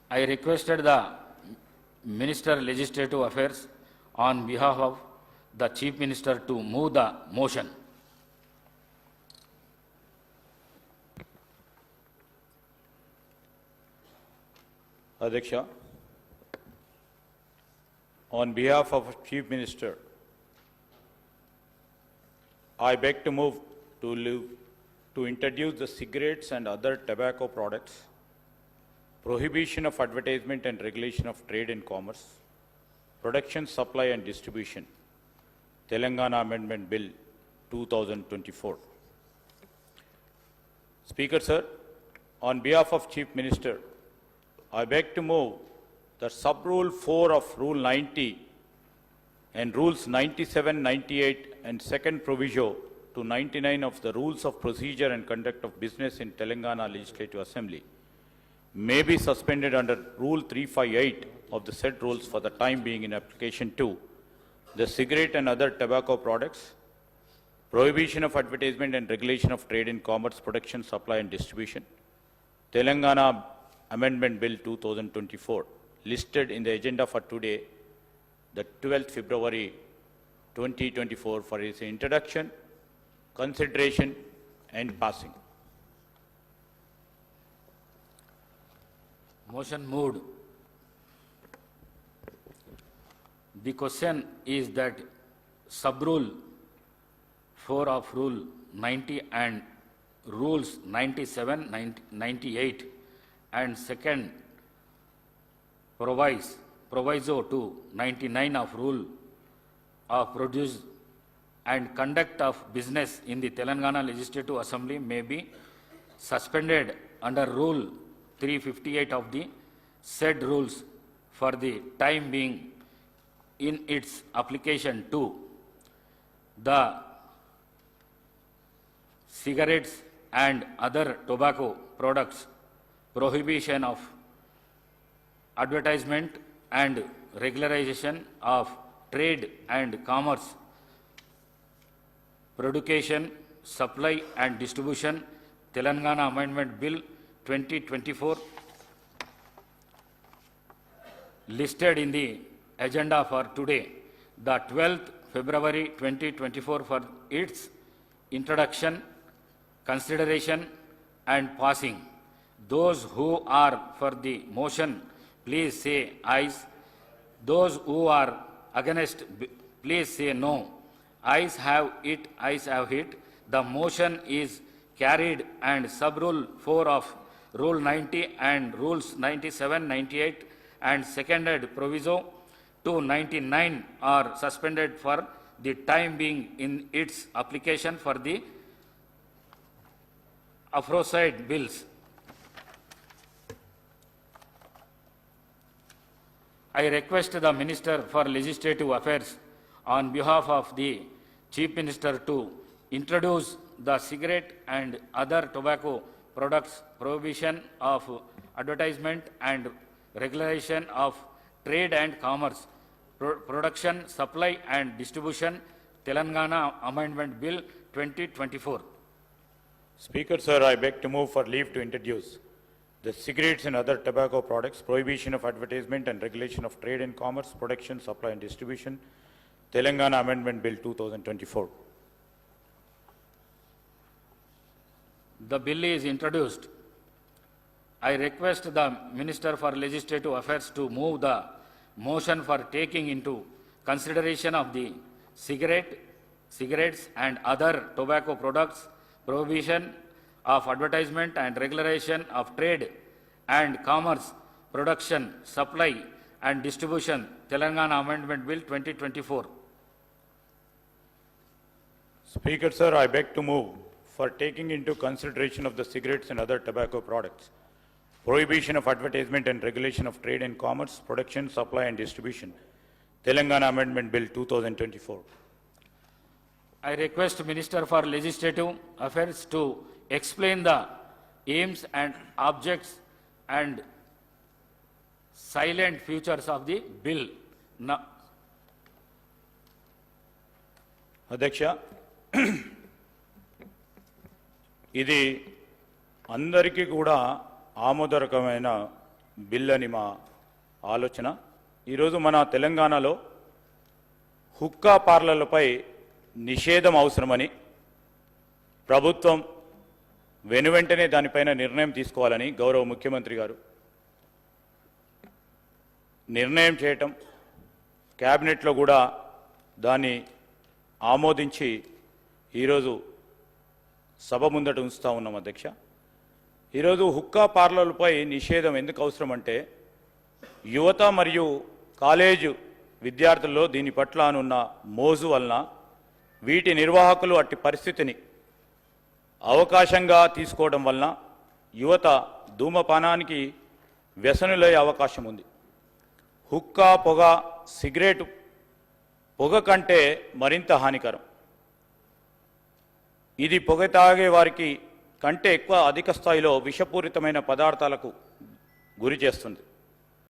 I requested the Minister Legislative Affairs on behalf of the Chief Minister to move the motion. Adhyaksha, on behalf of Chief Minister, I beg to move to introduce the cigarettes and other tobacco products, prohibition of advertisement and regulation of trade and commerce, production, supply and distribution, Telangana Amendment Bill 2024. Speaker Sir, on behalf of Chief Minister, I beg to move that Sub-Rule 4 of Rule 90 and Rules 97, 98 and second proviso to 99 of the Rules of Procedure and Conduct of Business in Telangana Legislative Assembly may be suspended under Rule 358 of the said rules for the time being in application to the cigarette and other tobacco products, prohibition of advertisement and regulation of trade and commerce, production, supply and distribution, Telangana Amendment Bill 2024, listed in the agenda for today, the 12th February 2024, for its introduction, consideration and passing. Motion moved. The question is that Sub-Rule 4 of Rule 90 and Rules 97, 98 and second proviso to 99 of Rule of Produce and Conduct of Business in the Telangana Legislative Assembly may be suspended under Rule 358 of the said rules for the time being in its application to the cigarettes and other tobacco products, prohibition of advertisement and regularization of trade and commerce, production, supply and distribution, Telangana Amendment Bill 2024, listed in the agenda for today, the 12th February 2024, for its introduction, consideration and passing. Those who are for the motion, please say ayes. Those who are against, please say no. Ayes have it, ayes have it. The motion is carried and Sub-Rule 4 of Rule 90 and Rules 97, 98 and seconded proviso to 99 are suspended for the time being in its application for the aforesaid bills. I request the Minister for Legislative Affairs on behalf of the Chief Minister to introduce the cigarette and other tobacco products, prohibition of advertisement and regulation of trade and commerce, production, supply and distribution, Telangana Amendment Bill 2024. Speaker Sir, I beg to move for leave to introduce the cigarettes and other tobacco products, prohibition of advertisement and regulation of trade and commerce, production, supply and distribution, Telangana Amendment Bill 2024. The bill is introduced. I request the Minister for Legislative Affairs to move the motion for taking into consideration of the cigarettes and other tobacco products, prohibition of advertisement and regulation of trade and commerce, production, supply and distribution, Telangana Amendment Bill 2024. Speaker Sir, I beg to move for taking into consideration of the cigarettes and other tobacco products, prohibition of advertisement and regulation of trade and commerce, production, supply and distribution, Telangana Amendment Bill 2024. I request Minister for Legislative Affairs to explain the aims and objects and silent features of the bill. Now, Adhyaksha, ఇది అందరికీ కూడా ఆమోదకరమైన bill అని మా ఆలోచన. ఈరోజు మన తెలంగాణలో హుక్కా పార్లర్లపై నిషేధం అవసరమని ప్రభుత్వం వెనువెంటనే దానిపైన నిర్ణయం తీసుకోవాలని గౌరవ ముఖ్యమంత్రి గారు నిర్ణయం చేయటం, క్యాబినెట్లో కూడా దాన్ని ఆమోదించి ఈరోజు సభ ముందట ఉంచుతా ఉన్నాం అధ్యక్ష. ఈరోజు హుక్కా పార్లర్లపై నిషేధం ఎందుకు అవసరం అంటే యువత మరియు కాలేజు విద్యార్థుల్లో దీని పట్ల అనున్న మోజు వలన వీటి నిర్వాహకులు అట్టి పరిస్థితిని అవకాశంగా తీసుకోవడం వలన యువత ధూమపానానికి వ్యసనులయ్యే అవకాశం ఉంది. హుక్కా, పొగ, సిగరెట్ పొగ కంటే మరింత హానికరం. ఇది పొగ తాగే వారికి కంటే ఎక్కువ అధిక స్థాయిలో విషపూరితమైన పదార్థాలకు గురి చేస్తుంది.